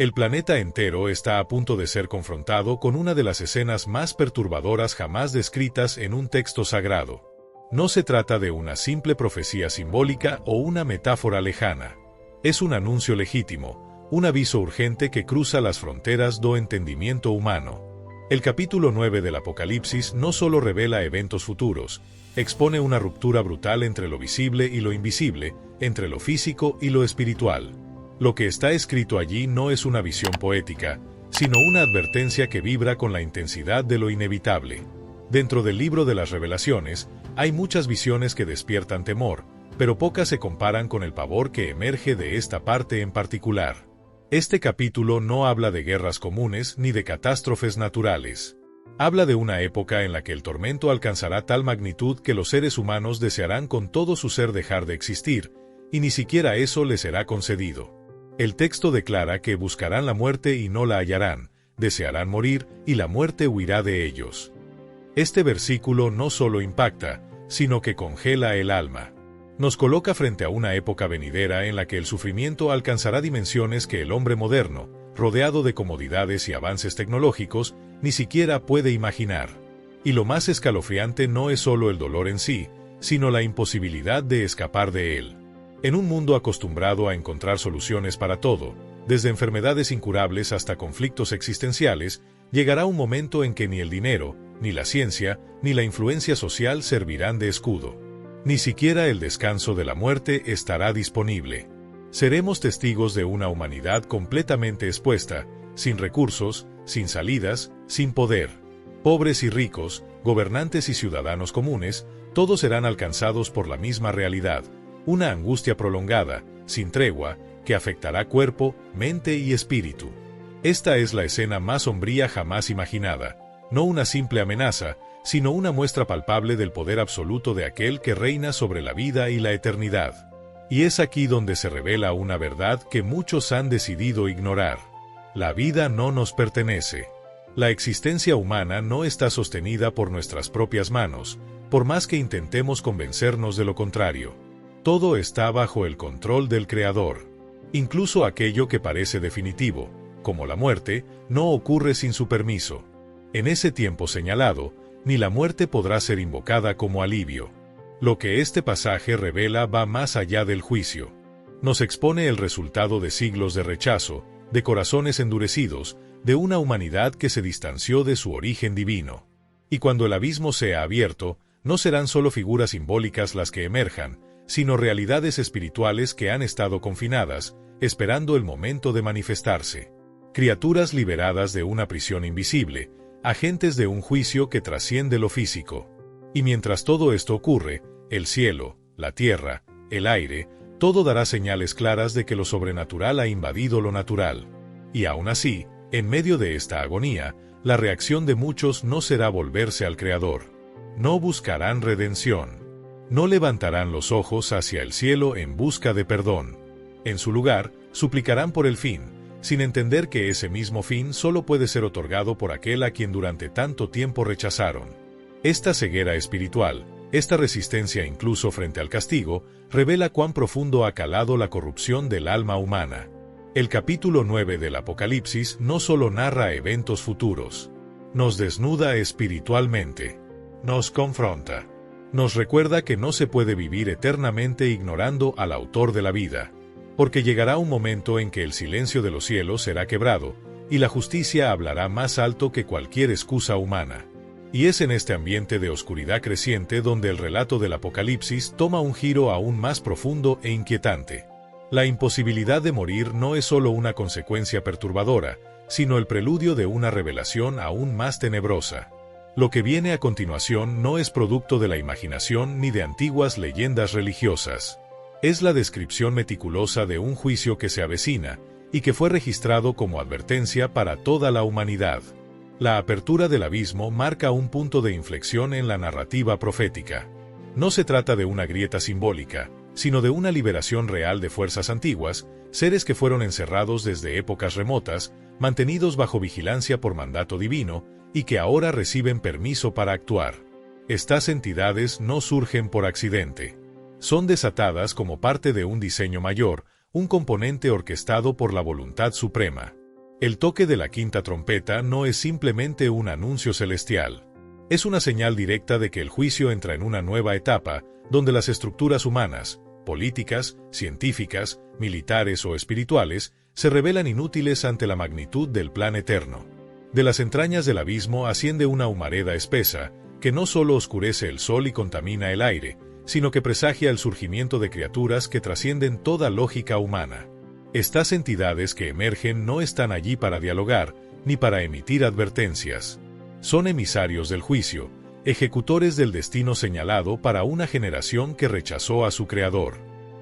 El planeta entero está a punto de ser confrontado con una de las escenas más perturbadoras jamás descritas en un texto sagrado. No se trata de una simple profecía simbólica o una metáfora lejana. Es un anuncio legítimo, un aviso urgente que cruza las fronteras do entendimiento humano. El capítulo 9 del Apocalipsis no solo revela eventos futuros, expone una ruptura brutal entre lo visible y lo invisible, entre lo físico y lo espiritual. Lo que está escrito allí no es una visión poética, sino una advertencia que vibra con la intensidad de lo inevitable. Dentro del libro de las Revelaciones, hay muchas visiones que despiertan temor, pero pocas se comparan con el pavor que emerge de esta parte en particular. Este capítulo no habla de guerras comunes ni de catástrofes naturales. Habla de una época en la que el tormento alcanzará tal magnitud que los seres humanos desearán con todo su ser dejar de existir, y ni siquiera eso les será concedido. El texto declara que buscarán la muerte y no la hallarán, desearán morir y la muerte huirá de ellos. Este versículo no solo impacta, sino que congela el alma. Nos coloca frente a una época venidera en la que el sufrimiento alcanzará dimensiones que el hombre moderno, rodeado de comodidades y avances tecnológicos, ni siquiera puede imaginar. Y lo más escalofriante no es solo el dolor en sí, sino la imposibilidad de escapar de él. En un mundo acostumbrado a encontrar soluciones para todo, desde enfermedades incurables hasta conflictos existenciales, llegará un momento en que ni el dinero, ni la ciencia, ni la influencia social servirán de escudo. Ni siquiera el descanso de la muerte estará disponible. Seremos testigos de una humanidad completamente expuesta, sin recursos, sin salidas, sin poder. Pobres y ricos, gobernantes y ciudadanos comunes, todos serán alcanzados por la misma realidad, una angustia prolongada, sin tregua, que afectará cuerpo, mente y espíritu. Esta es la escena más sombría jamás imaginada, no una simple amenaza, sino una muestra palpable del poder absoluto de aquel que reina sobre la vida y la eternidad. Y es aquí donde se revela una verdad que muchos han decidido ignorar. La vida no nos pertenece. La existencia humana no está sostenida por nuestras propias manos, por más que intentemos convencernos de lo contrario. Todo está bajo el control del Creador. Incluso aquello que parece definitivo, como la muerte, no ocurre sin su permiso. En ese tiempo señalado, ni la muerte podrá ser invocada como alivio. Lo que este pasaje revela va más allá del juicio. Nos expone el resultado de siglos de rechazo, de corazones endurecidos, de una humanidad que se distanció de su origen divino. Y cuando el abismo sea abierto, no serán solo figuras simbólicas las que emerjan, sino realidades espirituales que han estado confinadas, esperando el momento de manifestarse. Criaturas liberadas de una prisión invisible, agentes de un juicio que trasciende lo físico. Y mientras todo esto ocurre, el cielo, la tierra, el aire, todo dará señales claras de que lo sobrenatural ha invadido lo natural. Y aún así, en medio de esta agonía, la reacción de muchos no será volverse al Creador. No buscarán redención. No levantarán los ojos hacia el cielo en busca de perdón. En su lugar, suplicarán por el fin, sin entender que ese mismo fin solo puede ser otorgado por aquel a quien durante tanto tiempo rechazaron. Esta ceguera espiritual, esta resistencia incluso frente al castigo, revela cuán profundo ha calado la corrupción del alma humana. El capítulo 9 del Apocalipsis no solo narra eventos futuros, nos desnuda espiritualmente, nos confronta. Nos recuerda que no se puede vivir eternamente ignorando al autor de la vida, porque llegará un momento en que el silencio de los cielos será quebrado, y la justicia hablará más alto que cualquier excusa humana. Y es en este ambiente de oscuridad creciente donde el relato del Apocalipsis toma un giro aún más profundo e inquietante. La imposibilidad de morir no es solo una consecuencia perturbadora, sino el preludio de una revelación aún más tenebrosa. Lo que viene a continuación no es producto de la imaginación ni de antiguas leyendas religiosas. Es la descripción meticulosa de un juicio que se avecina y que fue registrado como advertencia para toda la humanidad. La apertura del abismo marca un punto de inflexión en la narrativa profética. No se trata de una grieta simbólica, sino de una liberación real de fuerzas antiguas, seres que fueron encerrados desde épocas remotas, mantenidos bajo vigilancia por mandato divino, y que ahora reciben permiso para actuar. Estas entidades no surgen por accidente. Son desatadas como parte de un diseño mayor, un componente orquestado por la voluntad suprema. El toque de la quinta trompeta no es simplemente un anuncio celestial. Es una señal directa de que el juicio entra en una nueva etapa, donde las estructuras humanas, políticas, científicas, militares o espirituales, se revelan inútiles ante la magnitud del plan eterno. De las entrañas del abismo asciende una humareda espesa, que no solo oscurece el sol y contamina el aire, sino que presagia el surgimiento de criaturas que trascienden toda lógica humana. Estas entidades que emergen no están allí para dialogar, ni para emitir advertencias. Son emisarios del juicio, ejecutores del destino señalado para una generación que rechazó a su Creador.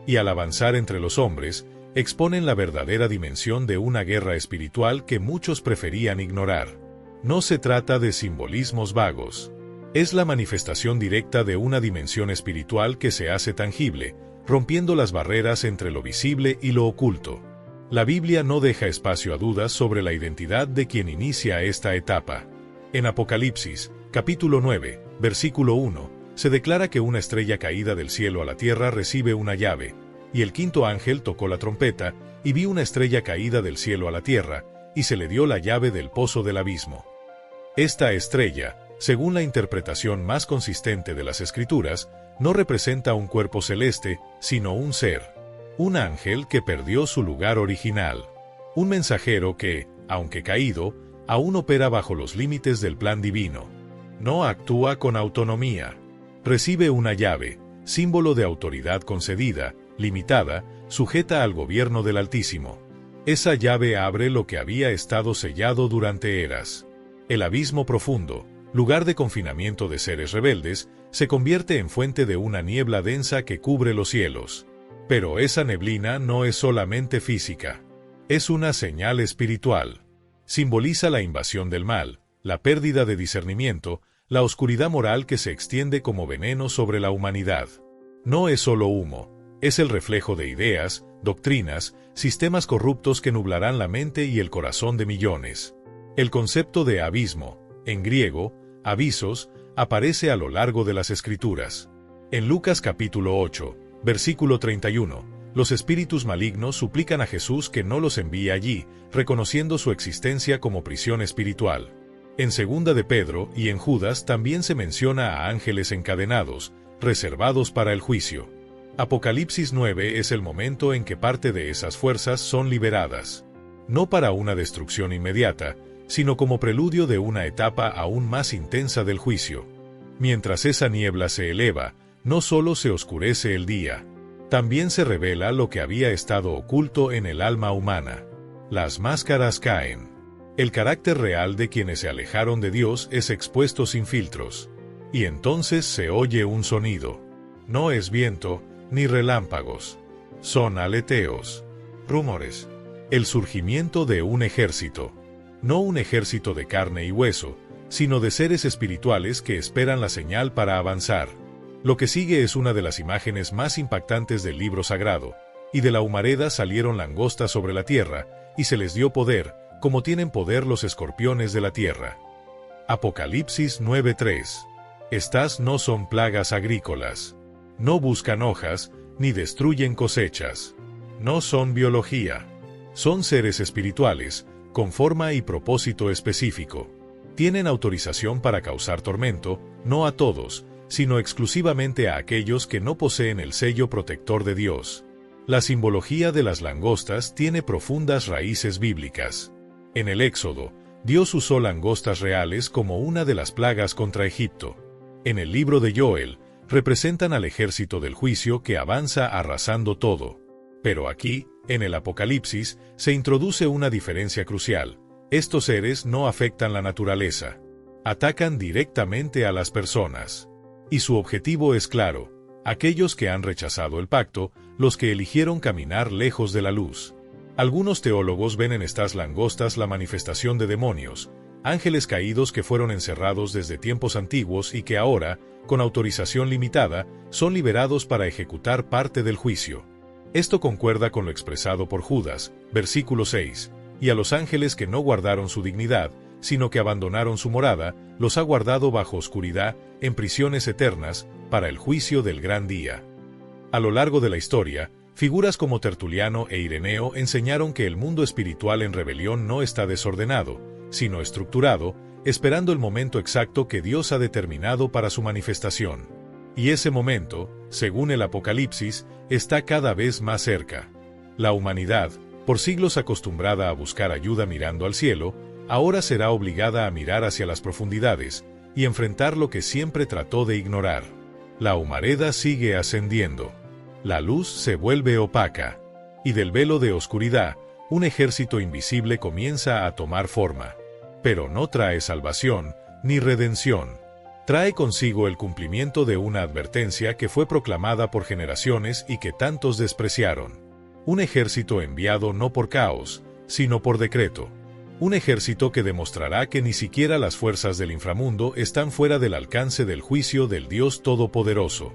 Y al avanzar entre los hombres, exponen la verdadera dimensión de una guerra espiritual que muchos preferían ignorar. No se trata de simbolismos vagos. Es la manifestación directa de una dimensión espiritual que se hace tangible, rompiendo las barreras entre lo visible y lo oculto. La Biblia no deja espacio a dudas sobre la identidad de quien inicia esta etapa. En Apocalipsis, capítulo 9, versículo 1, se declara que una estrella caída del cielo a la tierra recibe una llave, y el quinto ángel tocó la trompeta, y vi una estrella caída del cielo a la tierra, y se le dio la llave del pozo del abismo. Esta estrella, según la interpretación más consistente de las Escrituras, no representa un cuerpo celeste, sino un ser. Un ángel que perdió su lugar original. Un mensajero que, aunque caído, aún opera bajo los límites del plan divino. No actúa con autonomía. Recibe una llave, símbolo de autoridad concedida, limitada, sujeta al gobierno del Altísimo. Esa llave abre lo que había estado sellado durante eras. El abismo profundo, lugar de confinamiento de seres rebeldes, se convierte en fuente de una niebla densa que cubre los cielos. Pero esa neblina no es solamente física. Es una señal espiritual. Simboliza la invasión del mal, la pérdida de discernimiento, la oscuridad moral que se extiende como veneno sobre la humanidad. No es solo humo, es el reflejo de ideas, doctrinas, sistemas corruptos que nublarán la mente y el corazón de millones. El concepto de abismo, en griego, abisos, aparece a lo largo de las Escrituras. En Lucas capítulo 8, versículo 31, los espíritus malignos suplican a Jesús que no los envíe allí, reconociendo su existencia como prisión espiritual. En Segunda de Pedro y en Judas también se menciona a ángeles encadenados, reservados para el juicio. Apocalipsis 9 es el momento en que parte de esas fuerzas son liberadas. No para una destrucción inmediata, sino como preludio de una etapa aún más intensa del juicio. Mientras esa niebla se eleva, no solo se oscurece el día, también se revela lo que había estado oculto en el alma humana. Las máscaras caen. El carácter real de quienes se alejaron de Dios es expuesto sin filtros. Y entonces se oye un sonido. No es viento, ni relámpagos. Son aleteos. Rumores. El surgimiento de un ejército. No un ejército de carne y hueso, sino de seres espirituales que esperan la señal para avanzar. Lo que sigue es una de las imágenes más impactantes del libro sagrado, y de la humareda salieron langostas sobre la tierra, y se les dio poder, como tienen poder los escorpiones de la tierra. Apocalipsis 9:3. Estas no son plagas agrícolas. No buscan hojas, ni destruyen cosechas. No son biología. Son seres espirituales, con forma y propósito específico. Tienen autorización para causar tormento, no a todos, sino exclusivamente a aquellos que no poseen el sello protector de Dios. La simbología de las langostas tiene profundas raíces bíblicas. En el Éxodo, Dios usó langostas reales como una de las plagas contra Egipto. En el libro de Joel, representan al ejército del juicio que avanza arrasando todo. Pero aquí, en el Apocalipsis, se introduce una diferencia crucial. Estos seres no afectan la naturaleza. Atacan directamente a las personas. Y su objetivo es claro: aquellos que han rechazado el pacto, los que eligieron caminar lejos de la luz. Algunos teólogos ven en estas langostas la manifestación de demonios, ángeles caídos que fueron encerrados desde tiempos antiguos y que ahora, con autorización limitada, son liberados para ejecutar parte del juicio. Esto concuerda con lo expresado por Judas, versículo 6, y a los ángeles que no guardaron su dignidad, sino que abandonaron su morada, los ha guardado bajo oscuridad, en prisiones eternas, para el juicio del gran día. A lo largo de la historia, Figuras como Tertuliano e Ireneo enseñaron que el mundo espiritual en rebelión no está desordenado, sino estructurado, esperando el momento exacto que Dios ha determinado para su manifestación. Y ese momento, según el Apocalipsis, está cada vez más cerca. La humanidad, por siglos acostumbrada a buscar ayuda mirando al cielo, ahora será obligada a mirar hacia las profundidades y enfrentar lo que siempre trató de ignorar. La humareda sigue ascendiendo. La luz se vuelve opaca. Y del velo de oscuridad, un ejército invisible comienza a tomar forma. Pero no trae salvación, ni redención. Trae consigo el cumplimiento de una advertencia que fue proclamada por generaciones y que tantos despreciaron. Un ejército enviado no por caos, sino por decreto. Un ejército que demostrará que ni siquiera las fuerzas del inframundo están fuera del alcance del juicio del Dios Todopoderoso.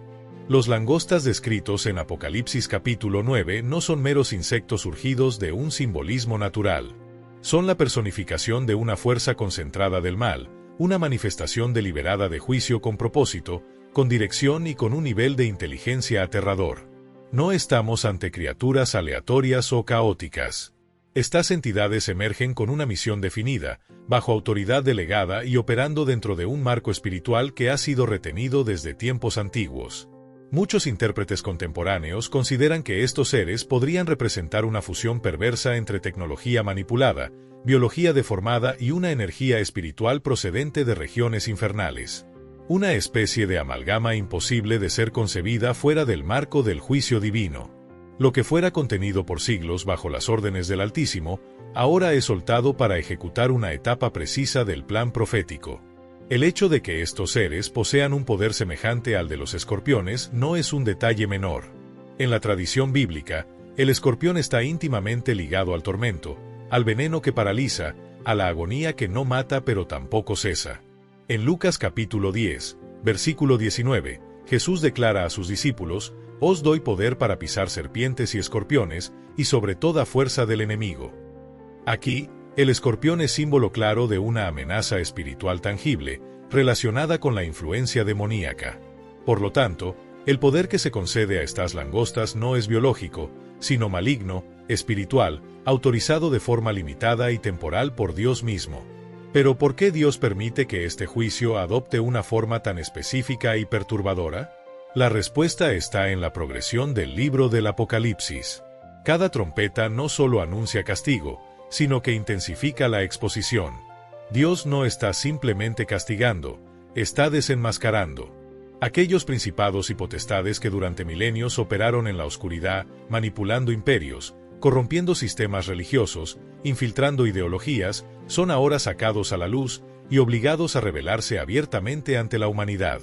Los langostas descritos en Apocalipsis capítulo 9 no son meros insectos surgidos de un simbolismo natural. Son la personificación de una fuerza concentrada del mal, una manifestación deliberada de juicio con propósito, con dirección y con un nivel de inteligencia aterrador. No estamos ante criaturas aleatorias o caóticas. Estas entidades emergen con una misión definida, bajo autoridad delegada y operando dentro de un marco espiritual que ha sido retenido desde tiempos antiguos. Muchos intérpretes contemporáneos consideran que estos seres podrían representar una fusión perversa entre tecnología manipulada, biología deformada y una energía espiritual procedente de regiones infernales. Una especie de amalgama imposible de ser concebida fuera del marco del juicio divino. Lo que fuera contenido por siglos bajo las órdenes del Altísimo, ahora es soltado para ejecutar una etapa precisa del plan profético. El hecho de que estos seres posean un poder semejante al de los escorpiones no es un detalle menor. En la tradición bíblica, el escorpión está íntimamente ligado al tormento, al veneno que paraliza, a la agonía que no mata pero tampoco cesa. En Lucas capítulo 10, versículo 19, Jesús declara a sus discípulos: «Os doy poder para pisar serpientes y escorpiones, y sobre toda fuerza del enemigo». Aquí, el escorpión es símbolo claro de una amenaza espiritual tangible, relacionada con la influencia demoníaca. Por lo tanto, el poder que se concede a estas langostas no es biológico, sino maligno, espiritual, autorizado de forma limitada y temporal por Dios mismo. Pero ¿por qué Dios permite que este juicio adopte una forma tan específica y perturbadora? La respuesta está en la progresión del libro del Apocalipsis. Cada trompeta no solo anuncia castigo, sino que intensifica la exposición. Dios no está simplemente castigando, está desenmascarando. Aquellos principados y potestades que durante milenios operaron en la oscuridad, manipulando imperios, corrompiendo sistemas religiosos, infiltrando ideologías, son ahora sacados a la luz y obligados a revelarse abiertamente ante la humanidad.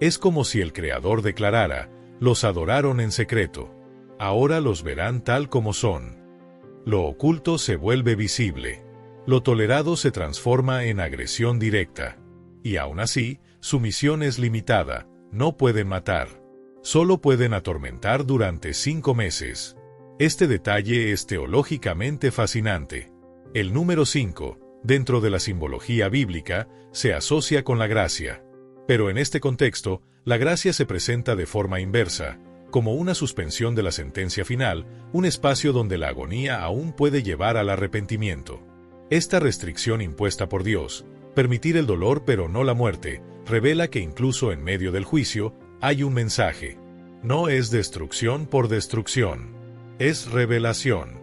Es como si el Creador declarara: «Los adoraron en secreto. Ahora los verán tal como son». Lo oculto se vuelve visible. Lo tolerado se transforma en agresión directa. Y aún así, su misión es limitada. No pueden matar. Solo pueden atormentar durante 5 meses. Este detalle es teológicamente fascinante. El número 5, dentro de la simbología bíblica, se asocia con la gracia. Pero en este contexto, la gracia se presenta de forma inversa, como una suspensión de la sentencia final, un espacio donde la agonía aún puede llevar al arrepentimiento. Esta restricción impuesta por Dios, permitir el dolor pero no la muerte, revela que incluso en medio del juicio, hay un mensaje. No es destrucción por destrucción. Es revelación.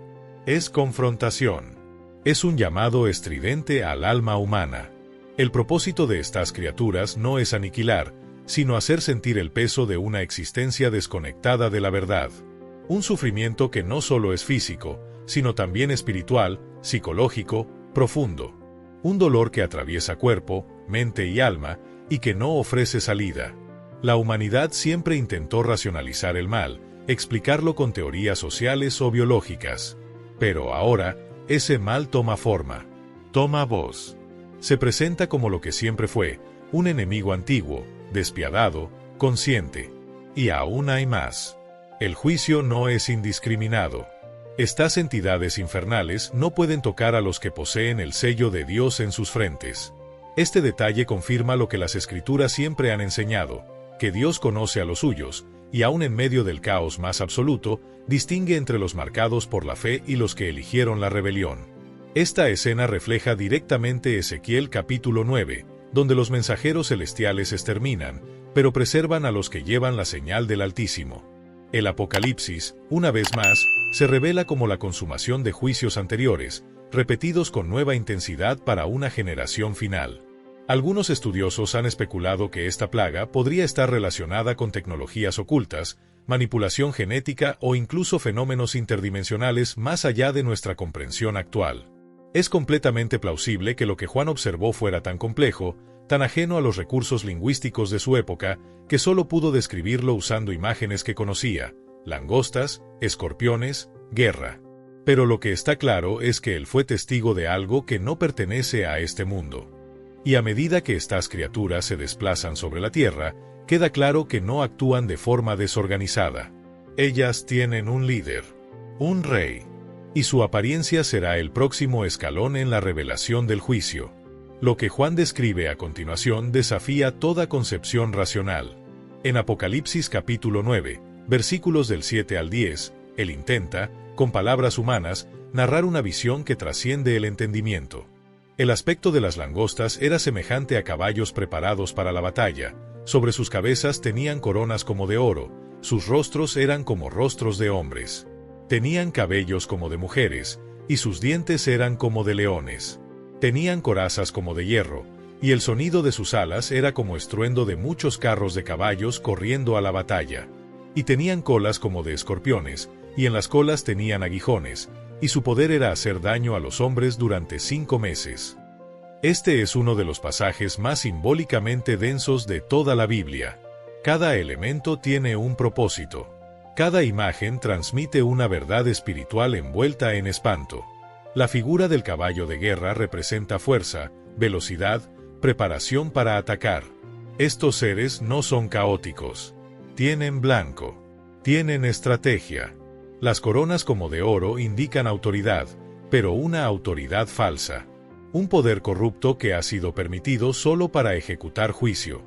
Es confrontación. Es un llamado estridente al alma humana. El propósito de estas criaturas no es aniquilar, sino hacer sentir el peso de una existencia desconectada de la verdad. Un sufrimiento que no solo es físico, sino también espiritual, psicológico, profundo. Un dolor que atraviesa cuerpo, mente y alma, y que no ofrece salida. La humanidad siempre intentó racionalizar el mal, explicarlo con teorías sociales o biológicas. Pero ahora, ese mal toma forma, toma voz. Se presenta como lo que siempre fue, un enemigo antiguo, despiadado, consciente. Y aún hay más. El juicio no es indiscriminado. Estas entidades infernales no pueden tocar a los que poseen el sello de Dios en sus frentes. Este detalle confirma lo que las Escrituras siempre han enseñado, que Dios conoce a los suyos, y aún en medio del caos más absoluto, distingue entre los marcados por la fe y los que eligieron la rebelión. Esta escena refleja directamente Ezequiel capítulo 9, donde los mensajeros celestiales exterminan, pero preservan a los que llevan la señal del Altísimo. El Apocalipsis, una vez más, se revela como la consumación de juicios anteriores, repetidos con nueva intensidad para una generación final. Algunos estudiosos han especulado que esta plaga podría estar relacionada con tecnologías ocultas, manipulación genética o incluso fenómenos interdimensionales más allá de nuestra comprensión actual. Es completamente plausible que lo que Juan observó fuera tan complejo, tan ajeno a los recursos lingüísticos de su época, que solo pudo describirlo usando imágenes que conocía: langostas, escorpiones, guerra. Pero lo que está claro es que él fue testigo de algo que no pertenece a este mundo. Y a medida que estas criaturas se desplazan sobre la tierra, queda claro que no actúan de forma desorganizada. Ellas tienen un líder, un rey, y su apariencia será el próximo escalón en la revelación del juicio. Lo que Juan describe a continuación desafía toda concepción racional. En Apocalipsis capítulo 9, versículos del 7 al 10, él intenta, con palabras humanas, narrar una visión que trasciende el entendimiento. El aspecto de las langostas era semejante a caballos preparados para la batalla. Sobre sus cabezas tenían coronas como de oro, sus rostros eran como rostros de hombres. Tenían cabellos como de mujeres, y sus dientes eran como de leones. Tenían corazas como de hierro, y el sonido de sus alas era como estruendo de muchos carros de caballos corriendo a la batalla. Y tenían colas como de escorpiones, y en las colas tenían aguijones, y su poder era hacer daño a los hombres durante 5 meses. Este es uno de los pasajes más simbólicamente densos de toda la Biblia. Cada elemento tiene un propósito. Cada imagen transmite una verdad espiritual envuelta en espanto. La figura del caballo de guerra representa fuerza, velocidad, preparación para atacar. Estos seres no son caóticos. Tienen blanco. Tienen estrategia. Las coronas como de oro indican autoridad, pero una autoridad falsa. Un poder corrupto que ha sido permitido solo para ejecutar juicio.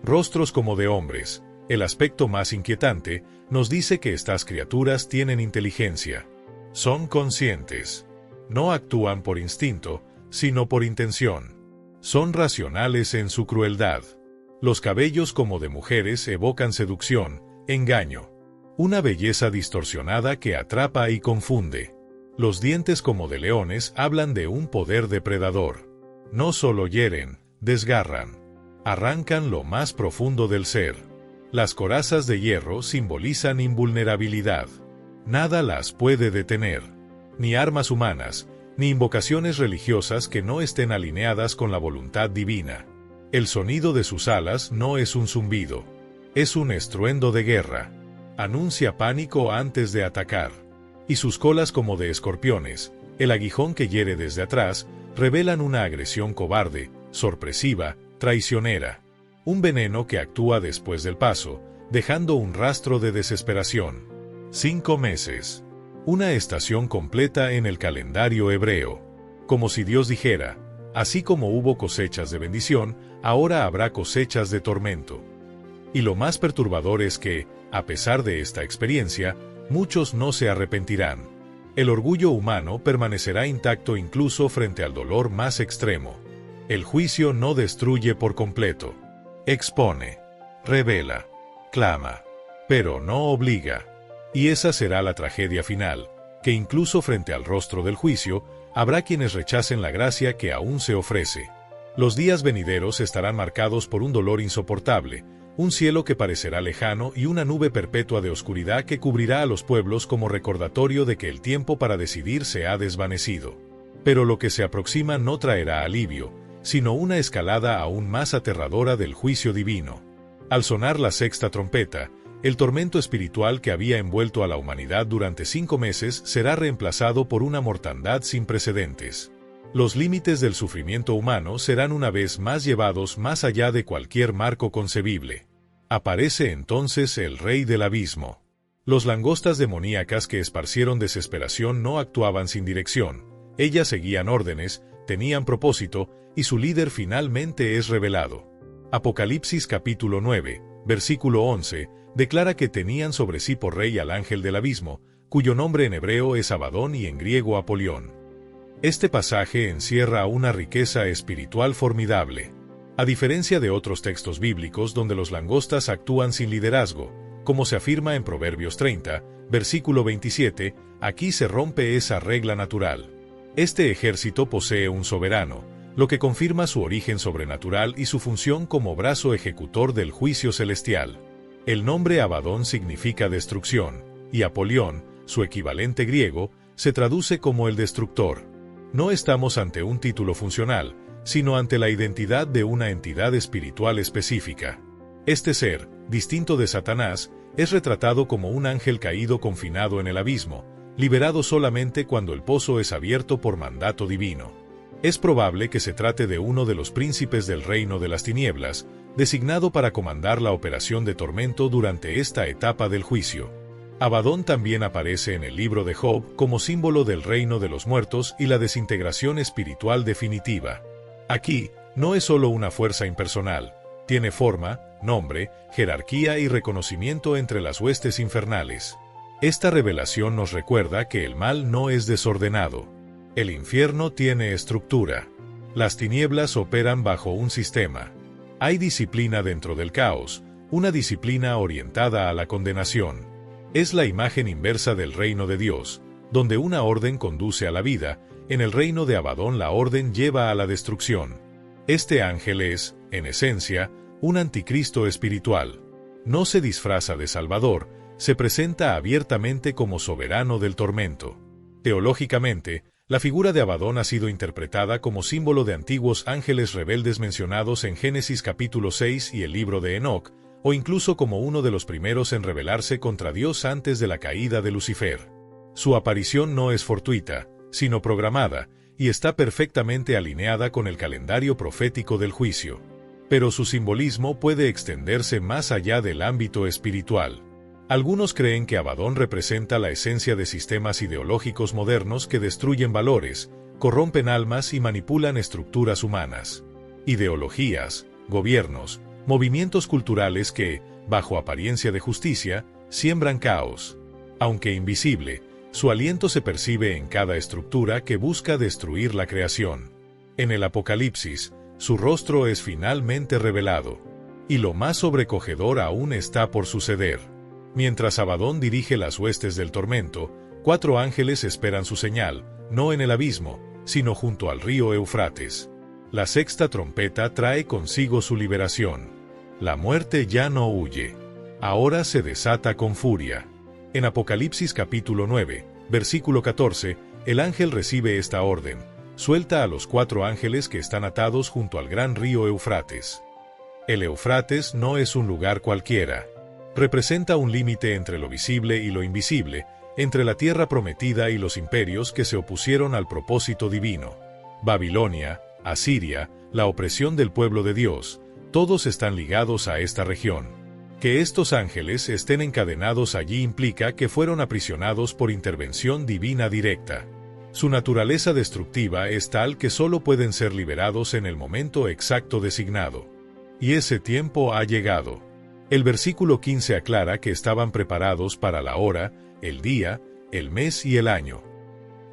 Rostros como de hombres. El aspecto más inquietante nos dice que estas criaturas tienen inteligencia. Son conscientes. No actúan por instinto, sino por intención. Son racionales en su crueldad. Los cabellos como de mujeres evocan seducción, engaño. Una belleza distorsionada que atrapa y confunde. Los dientes como de leones hablan de un poder depredador. No solo hieren, desgarran. Arrancan lo más profundo del ser. Las corazas de hierro simbolizan invulnerabilidad. Nada las puede detener. Ni armas humanas, ni invocaciones religiosas que no estén alineadas con la voluntad divina. El sonido de sus alas no es un zumbido. Es un estruendo de guerra. Anuncia pánico antes de atacar. Y sus colas como de escorpiones, el aguijón que hiere desde atrás, revelan una agresión cobarde, sorpresiva, traicionera. Un veneno que actúa después del paso, dejando un rastro de desesperación. 5 meses. Una estación completa en el calendario hebreo. Como si Dios dijera: así como hubo cosechas de bendición, ahora habrá cosechas de tormento. Y lo más perturbador es que, a pesar de esta experiencia, muchos no se arrepentirán. El orgullo humano permanecerá intacto incluso frente al dolor más extremo. El juicio no destruye por completo. Expone, revela, clama, pero no obliga. Y esa será la tragedia final, que incluso frente al rostro del juicio, habrá quienes rechacen la gracia que aún se ofrece. Los días venideros estarán marcados por un dolor insoportable, un cielo que parecerá lejano y una nube perpetua de oscuridad que cubrirá a los pueblos como recordatorio de que el tiempo para decidir se ha desvanecido. Pero lo que se aproxima no traerá alivio, sino una escalada aún más aterradora del juicio divino. Al sonar la sexta trompeta, el tormento espiritual que había envuelto a la humanidad durante 5 meses será reemplazado por una mortandad sin precedentes. Los límites del sufrimiento humano serán una vez más llevados más allá de cualquier marco concebible. Aparece entonces el rey del abismo. Los langostas demoníacas que esparcieron desesperación no actuaban sin dirección. Ellas seguían órdenes, tenían propósito, y su líder finalmente es revelado. Apocalipsis capítulo 9, versículo 11, declara que tenían sobre sí por rey al ángel del abismo, cuyo nombre en hebreo es Abadón y en griego Apolión. Este pasaje encierra una riqueza espiritual formidable. A diferencia de otros textos bíblicos donde los langostas actúan sin liderazgo, como se afirma en Proverbios 30, versículo 27, aquí se rompe esa regla natural. Este ejército posee un soberano, lo que confirma su origen sobrenatural y su función como brazo ejecutor del juicio celestial. El nombre Abadón significa destrucción, y Apolión, su equivalente griego, se traduce como el destructor. No estamos ante un título funcional, sino ante la identidad de una entidad espiritual específica. Este ser, distinto de Satanás, es retratado como un ángel caído confinado en el abismo, liberado solamente cuando el pozo es abierto por mandato divino. Es probable que se trate de uno de los príncipes del reino de las tinieblas, designado para comandar la operación de tormento durante esta etapa del juicio. Abadón también aparece en el libro de Job como símbolo del reino de los muertos y la desintegración espiritual definitiva. Aquí, no es solo una fuerza impersonal, tiene forma, nombre, jerarquía y reconocimiento entre las huestes infernales. Esta revelación nos recuerda que el mal no es desordenado. El infierno tiene estructura. Las tinieblas operan bajo un sistema. Hay disciplina dentro del caos, una disciplina orientada a la condenación. Es la imagen inversa del reino de Dios, donde una orden conduce a la vida. En el reino de Abadón la orden lleva a la destrucción. Este ángel es, en esencia, un anticristo espiritual. No se disfraza de Salvador, se presenta abiertamente como soberano del tormento. Teológicamente, la figura de Abadón ha sido interpretada como símbolo de antiguos ángeles rebeldes mencionados en Génesis capítulo 6 y el libro de Enoc, o incluso como uno de los primeros en rebelarse contra Dios antes de la caída de Lucifer. Su aparición no es fortuita, sino programada, y está perfectamente alineada con el calendario profético del juicio. Pero su simbolismo puede extenderse más allá del ámbito espiritual. Algunos creen que Abadón representa la esencia de sistemas ideológicos modernos que destruyen valores, corrompen almas y manipulan estructuras humanas. Ideologías, gobiernos, movimientos culturales que, bajo apariencia de justicia, siembran caos. Aunque invisible, su aliento se percibe en cada estructura que busca destruir la creación. En el Apocalipsis, su rostro es finalmente revelado. Y lo más sobrecogedor aún está por suceder. Mientras Abadón dirige las huestes del tormento, 4 ángeles esperan su señal, no en el abismo, sino junto al río Eufrates. La sexta trompeta trae consigo su liberación. La muerte ya no huye. Ahora se desata con furia. En Apocalipsis capítulo 9, versículo 14, el ángel recibe esta orden: suelta a los 4 ángeles que están atados junto al gran río Eufrates. El Eufrates no es un lugar cualquiera. Representa un límite entre lo visible y lo invisible, entre la tierra prometida y los imperios que se opusieron al propósito divino. Babilonia, Asiria, la opresión del pueblo de Dios, todos están ligados a esta región. Que estos ángeles estén encadenados allí implica que fueron aprisionados por intervención divina directa. Su naturaleza destructiva es tal que solo pueden ser liberados en el momento exacto designado. Y ese tiempo ha llegado. El versículo 15 aclara que estaban preparados para la hora, el día, el mes y el año.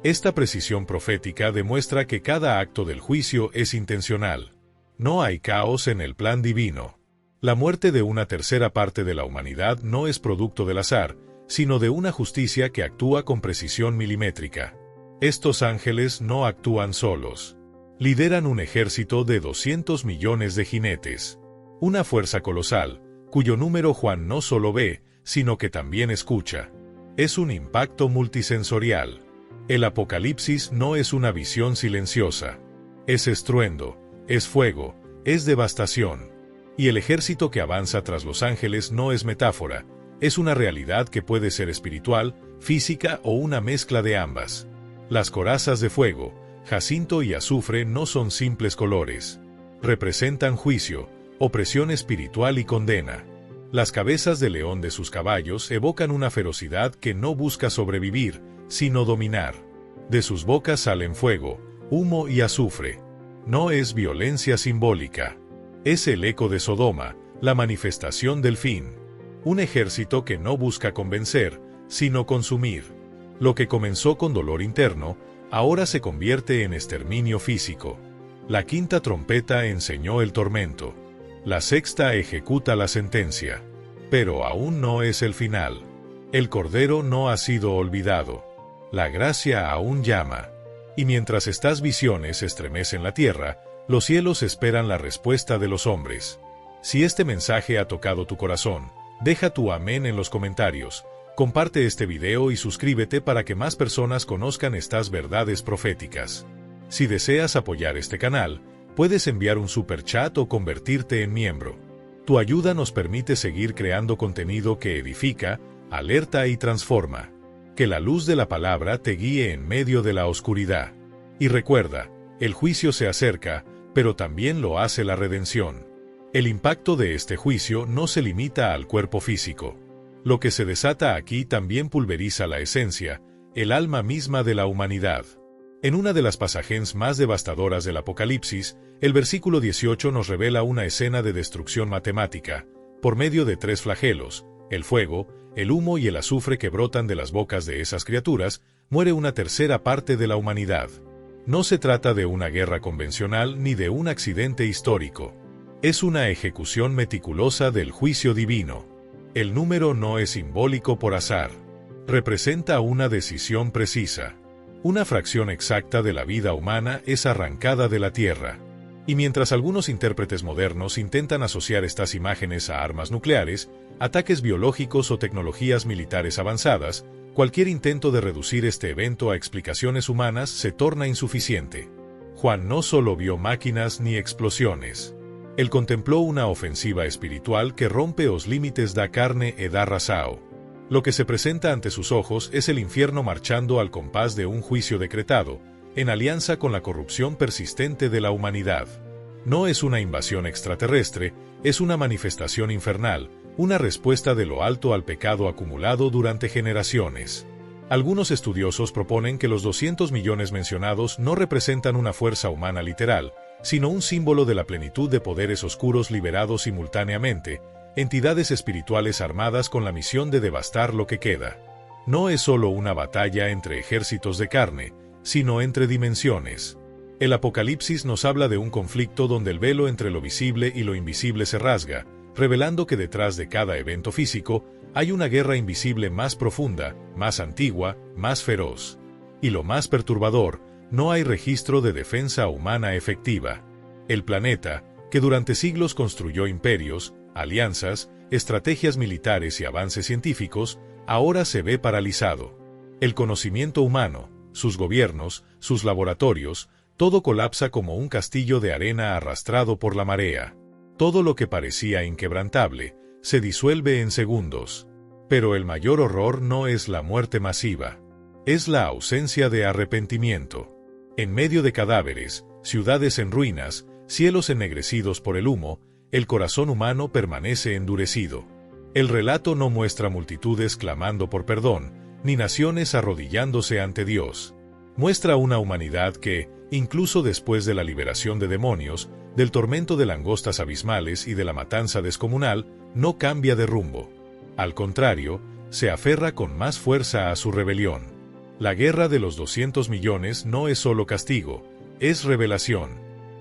Esta precisión profética demuestra que cada acto del juicio es intencional. No hay caos en el plan divino. La muerte de una tercera parte de la humanidad no es producto del azar, sino de una justicia que actúa con precisión milimétrica. Estos ángeles no actúan solos. Lideran un ejército de 200 millones de jinetes. Una fuerza colosal, cuyo número Juan no solo ve, sino que también escucha. Es un impacto multisensorial. El Apocalipsis no es una visión silenciosa. Es estruendo, es fuego, es devastación. Y el ejército que avanza tras los ángeles no es metáfora, es una realidad que puede ser espiritual, física o una mezcla de ambas. Las corazas de fuego, jacinto y azufre no son simples colores. Representan juicio, opresión espiritual y condena. Las cabezas de león de sus caballos evocan una ferocidad que no busca sobrevivir, sino dominar. De sus bocas salen fuego, humo y azufre. No es violencia simbólica. Es el eco de Sodoma, la manifestación del fin. Un ejército que no busca convencer, sino consumir. Lo que comenzó con dolor interno, ahora se convierte en exterminio físico. La quinta trompeta enseñó el tormento. La sexta ejecuta la sentencia. Pero aún no es el final. El Cordero no ha sido olvidado. La gracia aún llama. Y mientras estas visiones estremecen la tierra, los cielos esperan la respuesta de los hombres. Si este mensaje ha tocado tu corazón, deja tu amén en los comentarios, comparte este video y suscríbete para que más personas conozcan estas verdades proféticas. Si deseas apoyar este canal, puedes enviar un super chat o convertirte en miembro. Tu ayuda nos permite seguir creando contenido que edifica, alerta y transforma. Que la luz de la palabra te guíe en medio de la oscuridad. Y recuerda, el juicio se acerca, pero también lo hace la redención. El impacto de este juicio no se limita al cuerpo físico. Lo que se desata aquí también pulveriza la esencia, el alma misma de la humanidad. En una de las pasajes más devastadoras del Apocalipsis, el versículo 18 nos revela una escena de destrucción matemática, por medio de 3 flagelos, el fuego, el humo y el azufre que brotan de las bocas de esas criaturas, muere una tercera parte de la humanidad. No se trata de una guerra convencional ni de un accidente histórico. Es una ejecución meticulosa del juicio divino. El número no es simbólico por azar. Representa una decisión precisa. Una fracción exacta de la vida humana es arrancada de la tierra. Y mientras algunos intérpretes modernos intentan asociar estas imágenes a armas nucleares, ataques biológicos o tecnologías militares avanzadas, cualquier intento de reducir este evento a explicaciones humanas se torna insuficiente. Juan no solo vio máquinas ni explosiones. Él contempló una ofensiva espiritual que rompe los límites da carne e da razao. Lo que se presenta ante sus ojos es el infierno marchando al compás de un juicio decretado, en alianza con la corrupción persistente de la humanidad. No es una invasión extraterrestre, es una manifestación infernal, una respuesta de lo alto al pecado acumulado durante generaciones. Algunos estudiosos proponen que los 200 millones mencionados no representan una fuerza humana literal, sino un símbolo de la plenitud de poderes oscuros liberados simultáneamente, entidades espirituales armadas con la misión de devastar lo que queda. No es solo una batalla entre ejércitos de carne, sino entre dimensiones. El Apocalipsis nos habla de un conflicto donde el velo entre lo visible y lo invisible se rasga, revelando que detrás de cada evento físico hay una guerra invisible más profunda, más antigua, más feroz. Y lo más perturbador, no hay registro de defensa humana efectiva. El planeta, que durante siglos construyó imperios, alianzas, estrategias militares y avances científicos, ahora se ve paralizado. El conocimiento humano, sus gobiernos, sus laboratorios, todo colapsa como un castillo de arena arrastrado por la marea. Todo lo que parecía inquebrantable, se disuelve en segundos. Pero el mayor horror no es la muerte masiva. Es la ausencia de arrepentimiento. En medio de cadáveres, ciudades en ruinas, cielos ennegrecidos por el humo, el corazón humano permanece endurecido. El relato no muestra multitudes clamando por perdón, ni naciones arrodillándose ante Dios. Muestra una humanidad que, incluso después de la liberación de demonios, del tormento de langostas abismales y de la matanza descomunal, no cambia de rumbo. Al contrario, se aferra con más fuerza a su rebelión. La guerra de los 200 millones no es solo castigo, es revelación.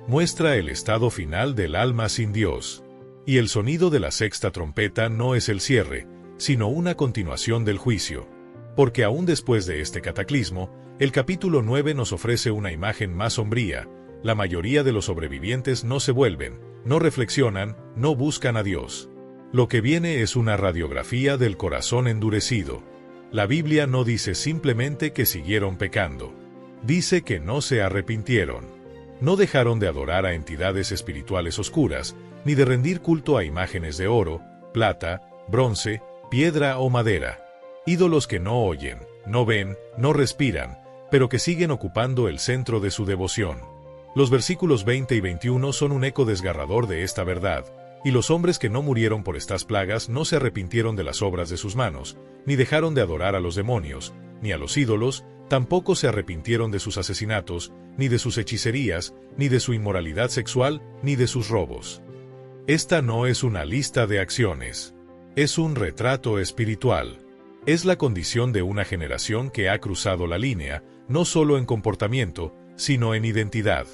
Muestra el estado final del alma sin Dios. Y el sonido de la sexta trompeta no es el cierre, sino una continuación del juicio. Porque aún después de este cataclismo, el capítulo 9 nos ofrece una imagen más sombría. La mayoría de los sobrevivientes no se vuelven, no reflexionan, no buscan a Dios. Lo que viene es una radiografía del corazón endurecido. La Biblia no dice simplemente que siguieron pecando. Dice que no se arrepintieron. No dejaron de adorar a entidades espirituales oscuras, ni de rendir culto a imágenes de oro, plata, bronce, piedra o madera. Ídolos que no oyen, no ven, no respiran, pero que siguen ocupando el centro de su devoción. Los versículos 20 y 21 son un eco desgarrador de esta verdad. Y los hombres que no murieron por estas plagas no se arrepintieron de las obras de sus manos, ni dejaron de adorar a los demonios, ni a los ídolos, tampoco se arrepintieron de sus asesinatos, ni de sus hechicerías, ni de su inmoralidad sexual, ni de sus robos. Esta no es una lista de acciones. Es un retrato espiritual. Es la condición de una generación que ha cruzado la línea, no solo en comportamiento, sino en identidad.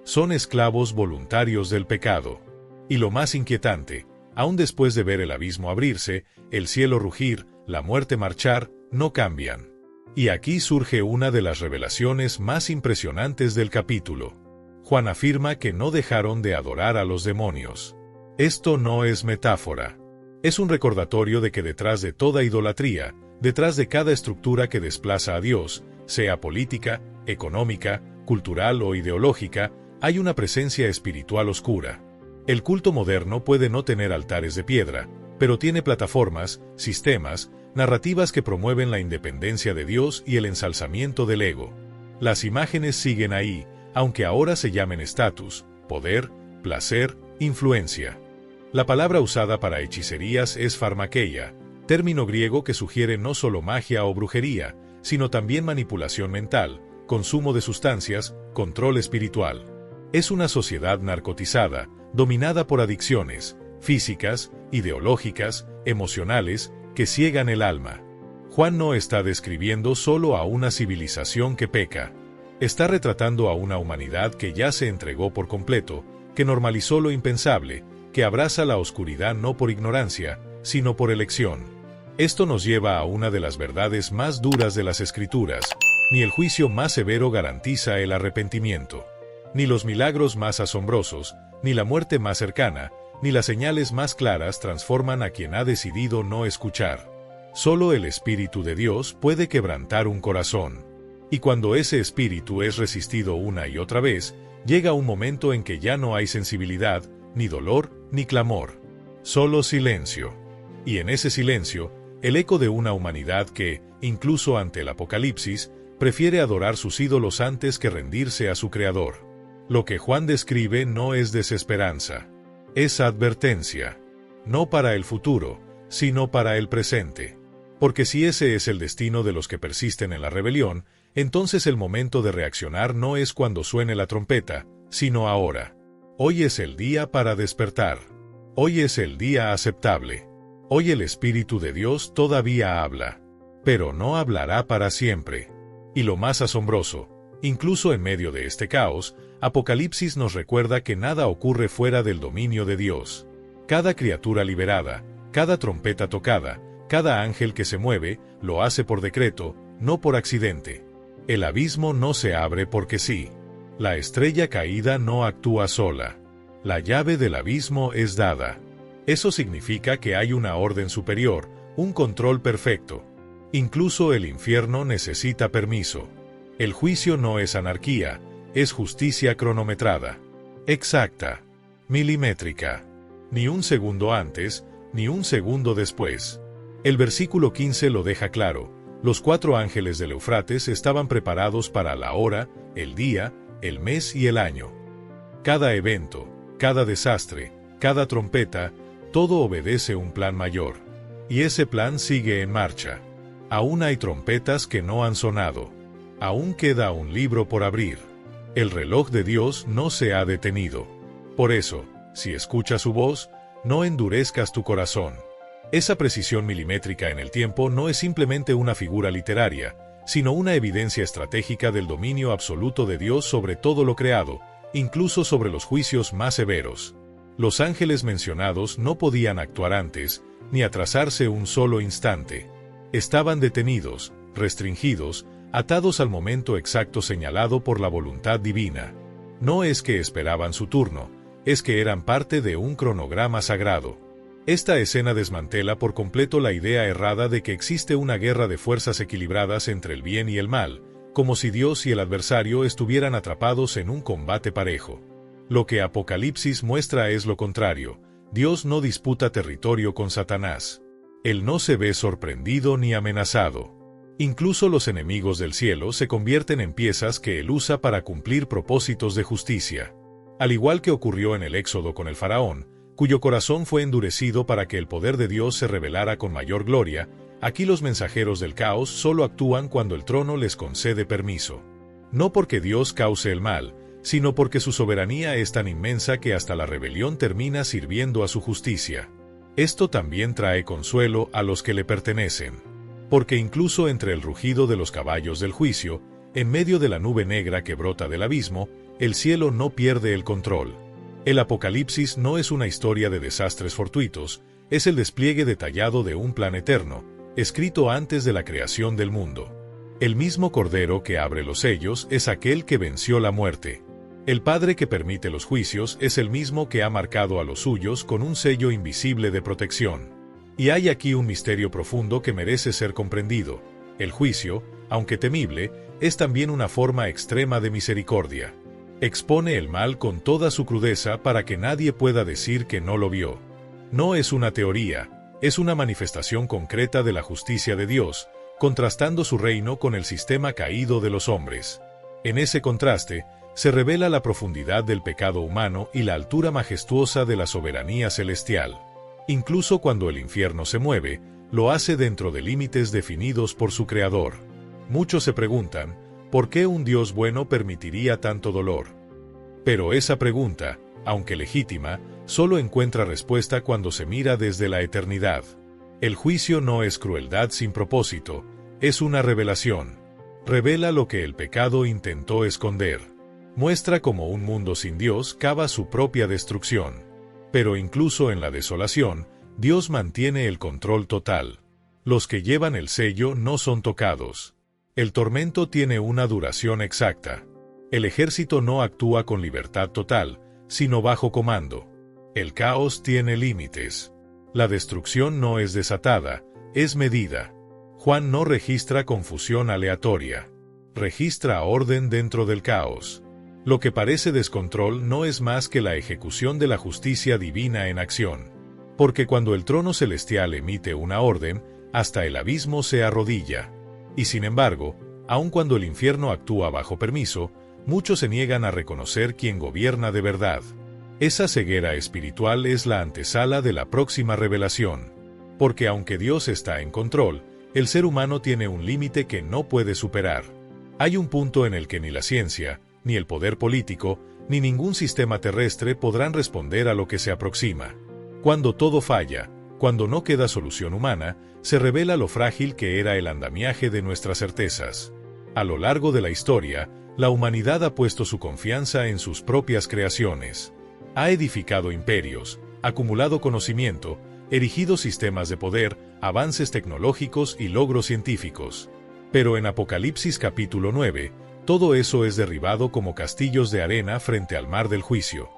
Son esclavos voluntarios del pecado. Y lo más inquietante, aún después de ver el abismo abrirse, el cielo rugir, la muerte marchar, no cambian. Y aquí surge una de las revelaciones más impresionantes del capítulo. Juan afirma que no dejaron de adorar a los demonios. Esto no es metáfora. Es un recordatorio de que detrás de toda idolatría, detrás de cada estructura que desplaza a Dios, sea política, económica, cultural o ideológica, hay una presencia espiritual oscura. El culto moderno puede no tener altares de piedra, pero tiene plataformas, sistemas, narrativas que promueven la independencia de Dios y el ensalzamiento del ego. Las imágenes siguen ahí, aunque ahora se llamen estatus, poder, placer, influencia. La palabra usada para hechicerías es pharmakeia, término griego que sugiere no solo magia o brujería, sino también manipulación mental, consumo de sustancias, control espiritual. Es una sociedad narcotizada, dominada por adicciones, físicas, ideológicas, emocionales, que ciegan el alma. Juan no está describiendo solo a una civilización que peca. Está retratando a una humanidad que ya se entregó por completo, que normalizó lo impensable, que abraza la oscuridad no por ignorancia, sino por elección. Esto nos lleva a una de las verdades más duras de las Escrituras: ni el juicio más severo garantiza el arrepentimiento. Ni los milagros más asombrosos, ni la muerte más cercana, ni las señales más claras transforman a quien ha decidido no escuchar. Solo el Espíritu de Dios puede quebrantar un corazón. Y cuando ese espíritu es resistido una y otra vez, llega un momento en que ya no hay sensibilidad, ni dolor, ni clamor. Solo silencio. Y en ese silencio, el eco de una humanidad que, incluso ante el Apocalipsis, prefiere adorar sus ídolos antes que rendirse a su Creador. Lo que Juan describe no es desesperanza. Es advertencia. No para el futuro, sino para el presente. Porque si ese es el destino de los que persisten en la rebelión, entonces el momento de reaccionar no es cuando suene la trompeta, sino ahora. Hoy es el día para despertar. Hoy es el día aceptable. Hoy el Espíritu de Dios todavía habla. Pero no hablará para siempre. Y lo más asombroso, incluso en medio de este caos, Apocalipsis nos recuerda que nada ocurre fuera del dominio de Dios. Cada criatura liberada, cada trompeta tocada, cada ángel que se mueve, lo hace por decreto, no por accidente. El abismo no se abre porque sí. La estrella caída no actúa sola. La llave del abismo es dada. Eso significa que hay una orden superior, un control perfecto. Incluso el infierno necesita permiso. El juicio no es anarquía, es justicia cronometrada. Exacta. Milimétrica. Ni un segundo antes, ni un segundo después. El versículo 15 lo deja claro. Los 4 ángeles del Eufrates estaban preparados para la hora, el día, el mes y el año. Cada evento, cada desastre, cada trompeta, todo obedece un plan mayor. Y ese plan sigue en marcha. Aún hay trompetas que no han sonado. Aún queda un libro por abrir. El reloj de Dios no se ha detenido. Por eso, si escuchas su voz, no endurezcas tu corazón. Esa precisión milimétrica en el tiempo no es simplemente una figura literaria, sino una evidencia estratégica del dominio absoluto de Dios sobre todo lo creado, incluso sobre los juicios más severos. Los ángeles mencionados no podían actuar antes, ni atrasarse un solo instante. Estaban detenidos, restringidos, atados al momento exacto señalado por la voluntad divina. No es que esperaban su turno, es que eran parte de un cronograma sagrado. Esta escena desmantela por completo la idea errada de que existe una guerra de fuerzas equilibradas entre el bien y el mal, como si Dios y el adversario estuvieran atrapados en un combate parejo. Lo que Apocalipsis muestra es lo contrario. Dios no disputa territorio con Satanás. Él no se ve sorprendido ni amenazado. Incluso los enemigos del cielo se convierten en piezas que Él usa para cumplir propósitos de justicia. Al igual que ocurrió en el Éxodo con el faraón, cuyo corazón fue endurecido para que el poder de Dios se revelara con mayor gloria, aquí los mensajeros del caos solo actúan cuando el trono les concede permiso. No porque Dios cause el mal, sino porque su soberanía es tan inmensa que hasta la rebelión termina sirviendo a su justicia. Esto también trae consuelo a los que le pertenecen. Porque incluso entre el rugido de los caballos del juicio, en medio de la nube negra que brota del abismo, el cielo no pierde el control. El Apocalipsis no es una historia de desastres fortuitos, es el despliegue detallado de un plan eterno, escrito antes de la creación del mundo. El mismo Cordero que abre los sellos es aquel que venció la muerte. El Padre que permite los juicios es el mismo que ha marcado a los suyos con un sello invisible de protección. Y hay aquí un misterio profundo que merece ser comprendido. El juicio, aunque temible, es también una forma extrema de misericordia. Expone el mal con toda su crudeza para que nadie pueda decir que no lo vio. No es una teoría, es una manifestación concreta de la justicia de Dios, contrastando su reino con el sistema caído de los hombres. En ese contraste, se revela la profundidad del pecado humano y la altura majestuosa de la soberanía celestial. Incluso cuando el infierno se mueve, lo hace dentro de límites definidos por su Creador. Muchos se preguntan, ¿por qué un Dios bueno permitiría tanto dolor? Pero esa pregunta, aunque legítima, solo encuentra respuesta cuando se mira desde la eternidad. El juicio no es crueldad sin propósito, es una revelación. Revela lo que el pecado intentó esconder. Muestra cómo un mundo sin Dios cava su propia destrucción. Pero incluso en la desolación, Dios mantiene el control total. Los que llevan el sello no son tocados. El tormento tiene una duración exacta. El ejército no actúa con libertad total, sino bajo comando. El caos tiene límites. La destrucción no es desatada, es medida. Juan no registra confusión aleatoria. Registra orden dentro del caos. Lo que parece descontrol no es más que la ejecución de la justicia divina en acción. Porque cuando el trono celestial emite una orden, hasta el abismo se arrodilla. Y sin embargo, aun cuando el infierno actúa bajo permiso, muchos se niegan a reconocer quién gobierna de verdad. Esa ceguera espiritual es la antesala de la próxima revelación. Porque aunque Dios está en control, el ser humano tiene un límite que no puede superar. Hay un punto en el que ni la ciencia, ni el poder político, ni ningún sistema terrestre podrán responder a lo que se aproxima. Cuando todo falla, cuando no queda solución humana, se revela lo frágil que era el andamiaje de nuestras certezas. A lo largo de la historia, la humanidad ha puesto su confianza en sus propias creaciones. Ha edificado imperios, acumulado conocimiento, erigido sistemas de poder, avances tecnológicos y logros científicos. Pero en Apocalipsis capítulo 9, todo eso es derribado como castillos de arena frente al mar del juicio.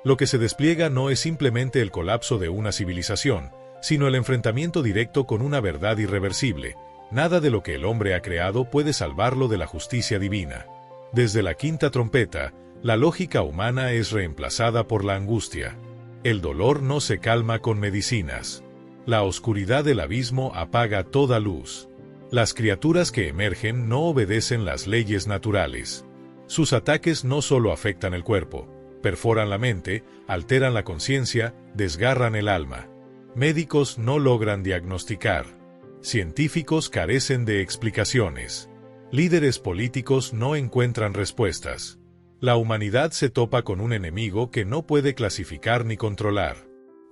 Lo que se despliega no es simplemente el colapso de una civilización, sino el enfrentamiento directo con una verdad irreversible. Nada de lo que el hombre ha creado puede salvarlo de la justicia divina. Desde la quinta trompeta, la lógica humana es reemplazada por la angustia. El dolor no se calma con medicinas. La oscuridad del abismo apaga toda luz. Las criaturas que emergen no obedecen las leyes naturales. Sus ataques no solo afectan el cuerpo, perforan la mente, alteran la conciencia, desgarran el alma. Médicos no logran diagnosticar. Científicos carecen de explicaciones. Líderes políticos no encuentran respuestas. La humanidad se topa con un enemigo que no puede clasificar ni controlar.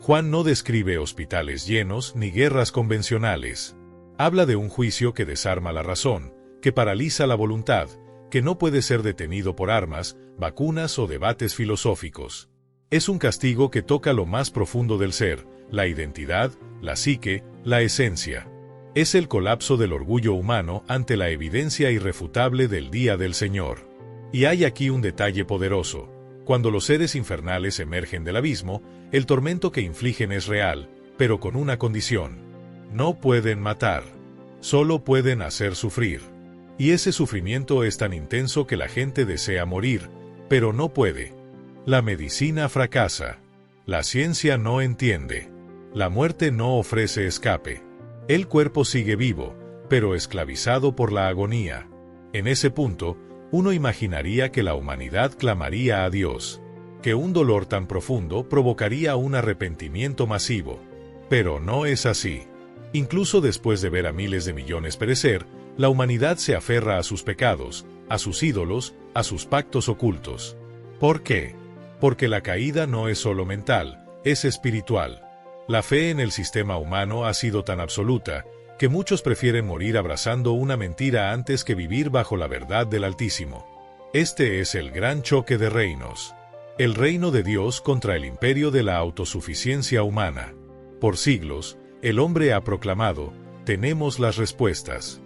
Juan no describe hospitales llenos ni guerras convencionales. Habla de un juicio que desarma la razón, que paraliza la voluntad, que no puede ser detenido por armas, vacunas o debates filosóficos. Es un castigo que toca lo más profundo del ser, la identidad, la psique, la esencia. Es el colapso del orgullo humano ante la evidencia irrefutable del día del Señor. Y hay aquí un detalle poderoso. Cuando los seres infernales emergen del abismo, el tormento que infligen es real, pero con una condición. No pueden matar. Solo pueden hacer sufrir. Y ese sufrimiento es tan intenso que la gente desea morir, pero no puede. La medicina fracasa. La ciencia no entiende. La muerte no ofrece escape. El cuerpo sigue vivo, pero esclavizado por la agonía. En ese punto, uno imaginaría que la humanidad clamaría a Dios, que un dolor tan profundo provocaría un arrepentimiento masivo. Pero no es así. Incluso después de ver a miles de millones perecer, la humanidad se aferra a sus pecados, a sus ídolos, a sus pactos ocultos. ¿Por qué? Porque la caída no es solo mental, es espiritual. La fe en el sistema humano ha sido tan absoluta que muchos prefieren morir abrazando una mentira antes que vivir bajo la verdad del Altísimo. Este es el gran choque de reinos. El reino de Dios contra el imperio de la autosuficiencia humana. Por siglos, el hombre ha proclamado, tenemos las respuestas.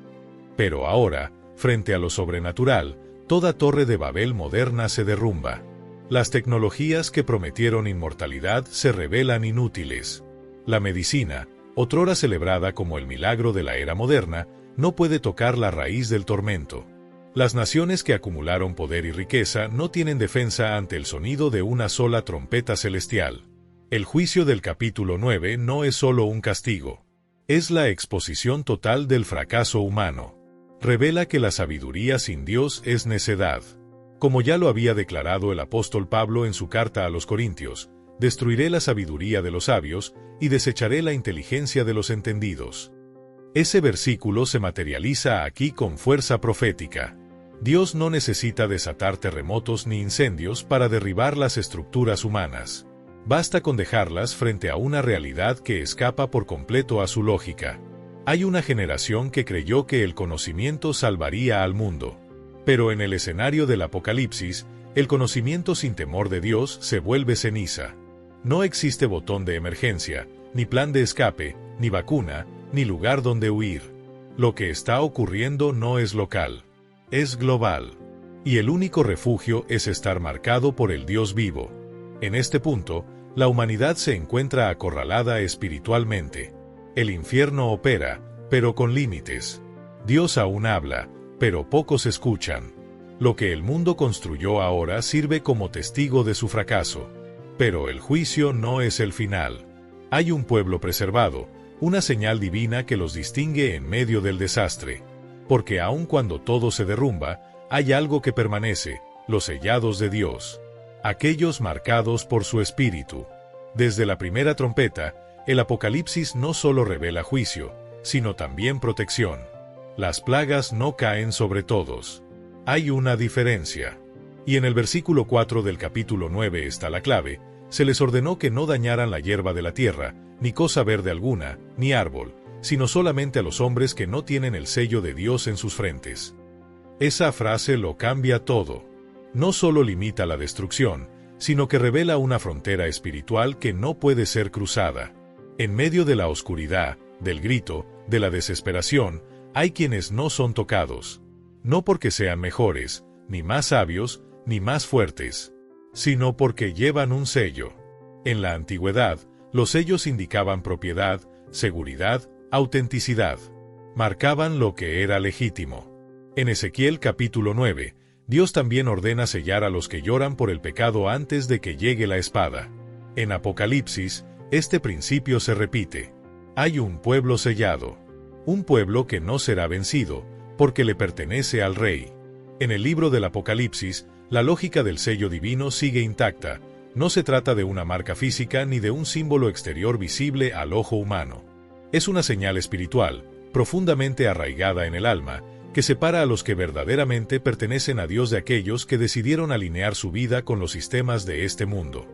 Pero ahora, frente a lo sobrenatural, toda torre de Babel moderna se derrumba. Las tecnologías que prometieron inmortalidad se revelan inútiles. La medicina, otrora celebrada como el milagro de la era moderna, no puede tocar la raíz del tormento. Las naciones que acumularon poder y riqueza no tienen defensa ante el sonido de una sola trompeta celestial. El juicio del capítulo 9 no es solo un castigo. Es la exposición total del fracaso humano. Revela que la sabiduría sin Dios es necedad. Como ya lo había declarado el apóstol Pablo en su carta a los Corintios, destruiré la sabiduría de los sabios y desecharé la inteligencia de los entendidos. Ese versículo se materializa aquí con fuerza profética. Dios no necesita desatar terremotos ni incendios para derribar las estructuras humanas. Basta con dejarlas frente a una realidad que escapa por completo a su lógica. Hay una generación que creyó que el conocimiento salvaría al mundo. Pero en el escenario del Apocalipsis, el conocimiento sin temor de Dios se vuelve ceniza. No existe botón de emergencia, ni plan de escape, ni vacuna, ni lugar donde huir. Lo que está ocurriendo no es local, es global. Y el único refugio es estar marcado por el Dios vivo. En este punto, la humanidad se encuentra acorralada espiritualmente. El infierno opera, pero con límites. Dios aún habla, pero pocos escuchan. Lo que el mundo construyó ahora sirve como testigo de su fracaso. Pero el juicio no es el final. Hay un pueblo preservado, una señal divina que los distingue en medio del desastre. Porque aun cuando todo se derrumba, hay algo que permanece, los sellados de Dios. Aquellos marcados por su espíritu. Desde la primera trompeta, el Apocalipsis no solo revela juicio, sino también protección. Las plagas no caen sobre todos. Hay una diferencia. Y en el versículo 4 del capítulo 9 está la clave: se les ordenó que no dañaran la hierba de la tierra, ni cosa verde alguna, ni árbol, sino solamente a los hombres que no tienen el sello de Dios en sus frentes. Esa frase lo cambia todo. No solo limita la destrucción, sino que revela una frontera espiritual que no puede ser cruzada. En medio de la oscuridad, del grito, de la desesperación, hay quienes no son tocados. No porque sean mejores, ni más sabios, ni más fuertes, sino porque llevan un sello. En la antigüedad, los sellos indicaban propiedad, seguridad, autenticidad. Marcaban lo que era legítimo. En Ezequiel capítulo 9, Dios también ordena sellar a los que lloran por el pecado antes de que llegue la espada. En Apocalipsis, este principio se repite. Hay un pueblo sellado. Un pueblo que no será vencido, porque le pertenece al Rey. En el libro del Apocalipsis, la lógica del sello divino sigue intacta. No se trata de una marca física ni de un símbolo exterior visible al ojo humano. Es una señal espiritual, profundamente arraigada en el alma, que separa a los que verdaderamente pertenecen a Dios de aquellos que decidieron alinear su vida con los sistemas de este mundo.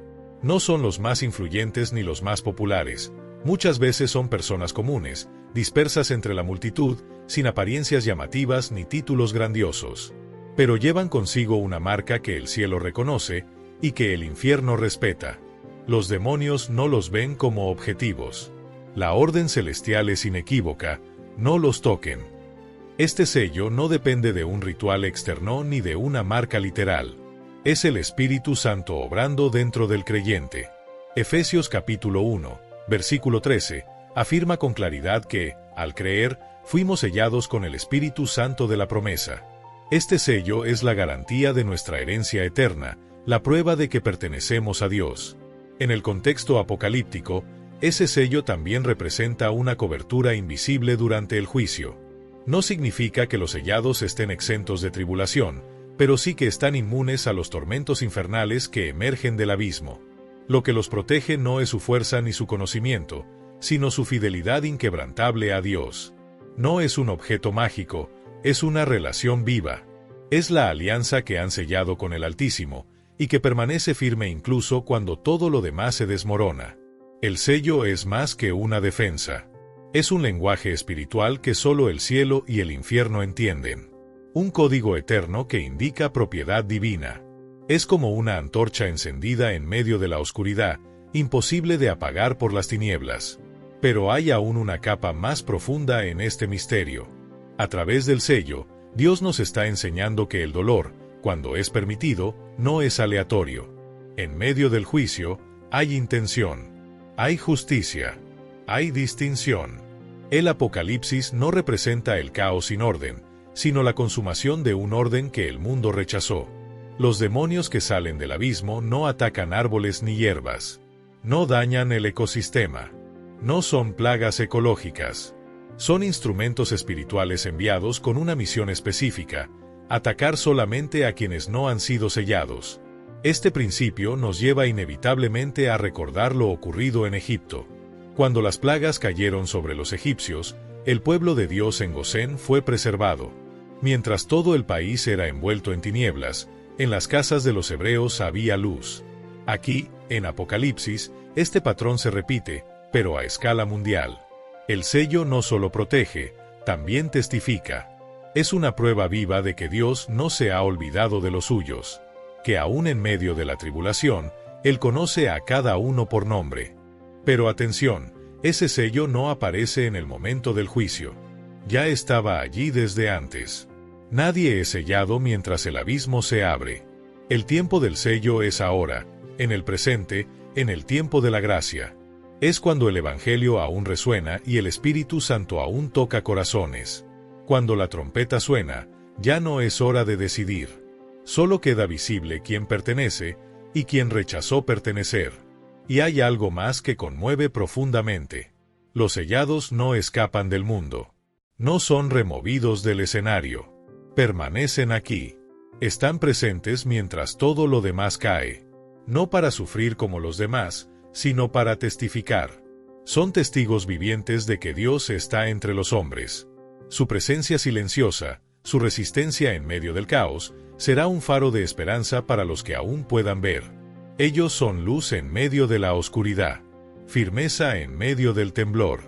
No son los más influyentes ni los más populares. Muchas veces son personas comunes, dispersas entre la multitud, sin apariencias llamativas ni títulos grandiosos. Pero llevan consigo una marca que el cielo reconoce y que el infierno respeta. Los demonios no los ven como objetivos. La orden celestial es inequívoca: no los toquen. Este sello no depende de un ritual externo ni de una marca literal. Es el Espíritu Santo obrando dentro del creyente. Efesios capítulo 1, versículo 13, afirma con claridad que, al creer, fuimos sellados con el Espíritu Santo de la promesa. Este sello es la garantía de nuestra herencia eterna, la prueba de que pertenecemos a Dios. En el contexto apocalíptico, ese sello también representa una cobertura invisible durante el juicio. No significa que los sellados estén exentos de tribulación, pero sí que están inmunes a los tormentos infernales que emergen del abismo. Lo que los protege no es su fuerza ni su conocimiento, sino su fidelidad inquebrantable a Dios. No es un objeto mágico, es una relación viva. Es la alianza que han sellado con el Altísimo, y que permanece firme incluso cuando todo lo demás se desmorona. El sello es más que una defensa. Es un lenguaje espiritual que solo el cielo y el infierno entienden. Un código eterno que indica propiedad divina. Es como una antorcha encendida en medio de la oscuridad, imposible de apagar por las tinieblas. Pero hay aún una capa más profunda en este misterio. A través del sello, Dios nos está enseñando que el dolor, cuando es permitido, no es aleatorio. En medio del juicio, hay intención. Hay justicia. Hay distinción. El Apocalipsis no representa el caos sin orden, sino la consumación de un orden que el mundo rechazó. Los demonios que salen del abismo no atacan árboles ni hierbas. No dañan el ecosistema. No son plagas ecológicas. Son instrumentos espirituales enviados con una misión específica: atacar solamente a quienes no han sido sellados. Este principio nos lleva inevitablemente a recordar lo ocurrido en Egipto. Cuando las plagas cayeron sobre los egipcios, el pueblo de Dios en Gosén fue preservado. Mientras todo el país era envuelto en tinieblas, en las casas de los hebreos había luz. Aquí, en Apocalipsis, este patrón se repite, pero a escala mundial. El sello no solo protege, también testifica. Es una prueba viva de que Dios no se ha olvidado de los suyos, que aún en medio de la tribulación, Él conoce a cada uno por nombre. Pero atención, ese sello no aparece en el momento del juicio. Ya estaba allí desde antes. Nadie es sellado mientras el abismo se abre. El tiempo del sello es ahora, en el presente, en el tiempo de la gracia. Es cuando el Evangelio aún resuena y el Espíritu Santo aún toca corazones. Cuando la trompeta suena, ya no es hora de decidir. Solo queda visible quién pertenece y quién rechazó pertenecer. Y hay algo más que conmueve profundamente. Los sellados no escapan del mundo. No son removidos del escenario. Permanecen aquí. Están presentes mientras todo lo demás cae. No para sufrir como los demás, sino para testificar. Son testigos vivientes de que Dios está entre los hombres. Su presencia silenciosa, su resistencia en medio del caos, será un faro de esperanza para los que aún puedan ver. Ellos son luz en medio de la oscuridad, firmeza en medio del temblor.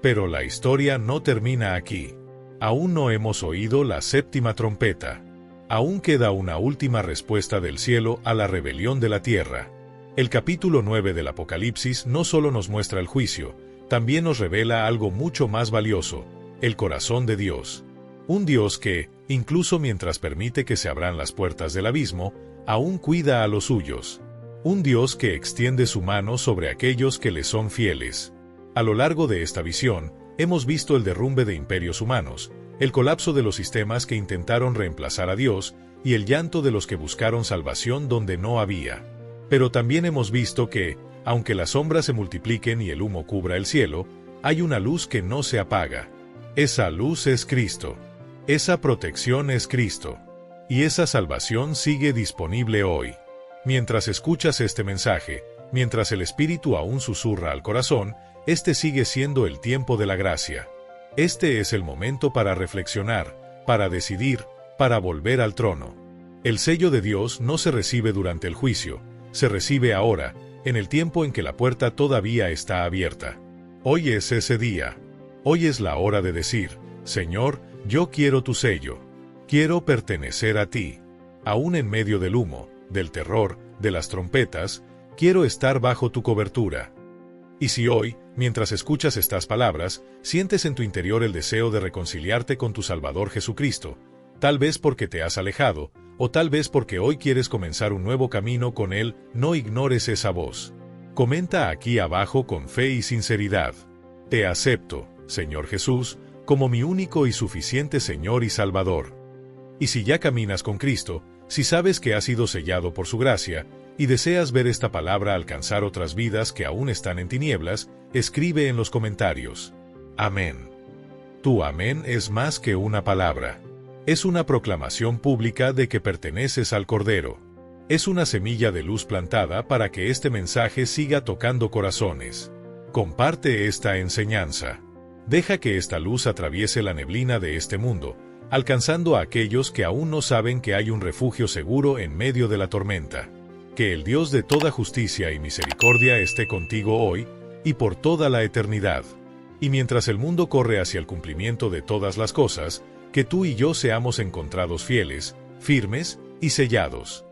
Pero la historia no termina aquí. Aún no hemos oído la séptima trompeta. Aún queda una última respuesta del cielo a la rebelión de la tierra. El capítulo 9 del Apocalipsis no solo nos muestra el juicio, también nos revela algo mucho más valioso: el corazón de Dios. Un Dios que, incluso mientras permite que se abran las puertas del abismo, aún cuida a los suyos. Un Dios que extiende su mano sobre aquellos que le son fieles. A lo largo de esta visión, hemos visto el derrumbe de imperios humanos, el colapso de los sistemas que intentaron reemplazar a Dios, y el llanto de los que buscaron salvación donde no había. Pero también hemos visto que, aunque las sombras se multipliquen y el humo cubra el cielo, hay una luz que no se apaga. Esa luz es Cristo. Esa protección es Cristo. Y esa salvación sigue disponible hoy. Mientras escuchas este mensaje, mientras el Espíritu aún susurra al corazón, este sigue siendo el tiempo de la gracia. Este es el momento para reflexionar, para decidir, para volver al trono. El sello de Dios no se recibe durante el juicio, se recibe ahora, en el tiempo en que la puerta todavía está abierta. Hoy es ese día. Hoy es la hora de decir: Señor, yo quiero tu sello. Quiero pertenecer a ti. Aún en medio del humo, del terror, de las trompetas, quiero estar bajo tu cobertura. Y si hoy, mientras escuchas estas palabras, sientes en tu interior el deseo de reconciliarte con tu Salvador Jesucristo, tal vez porque te has alejado, o tal vez porque hoy quieres comenzar un nuevo camino con Él, no ignores esa voz. Comenta aquí abajo con fe y sinceridad: Te acepto, Señor Jesús, como mi único y suficiente Señor y Salvador. Y si ya caminas con Cristo, si sabes que has sido sellado por su gracia, y deseas ver esta palabra alcanzar otras vidas que aún están en tinieblas, escribe en los comentarios: Amén. Tu amén es más que una palabra. Es una proclamación pública de que perteneces al Cordero. Es una semilla de luz plantada para que este mensaje siga tocando corazones. Comparte esta enseñanza. Deja que esta luz atraviese la neblina de este mundo, alcanzando a aquellos que aún no saben que hay un refugio seguro en medio de la tormenta. Que el Dios de toda justicia y misericordia esté contigo hoy, y por toda la eternidad. Y mientras el mundo corre hacia el cumplimiento de todas las cosas, que tú y yo seamos encontrados fieles, firmes y sellados.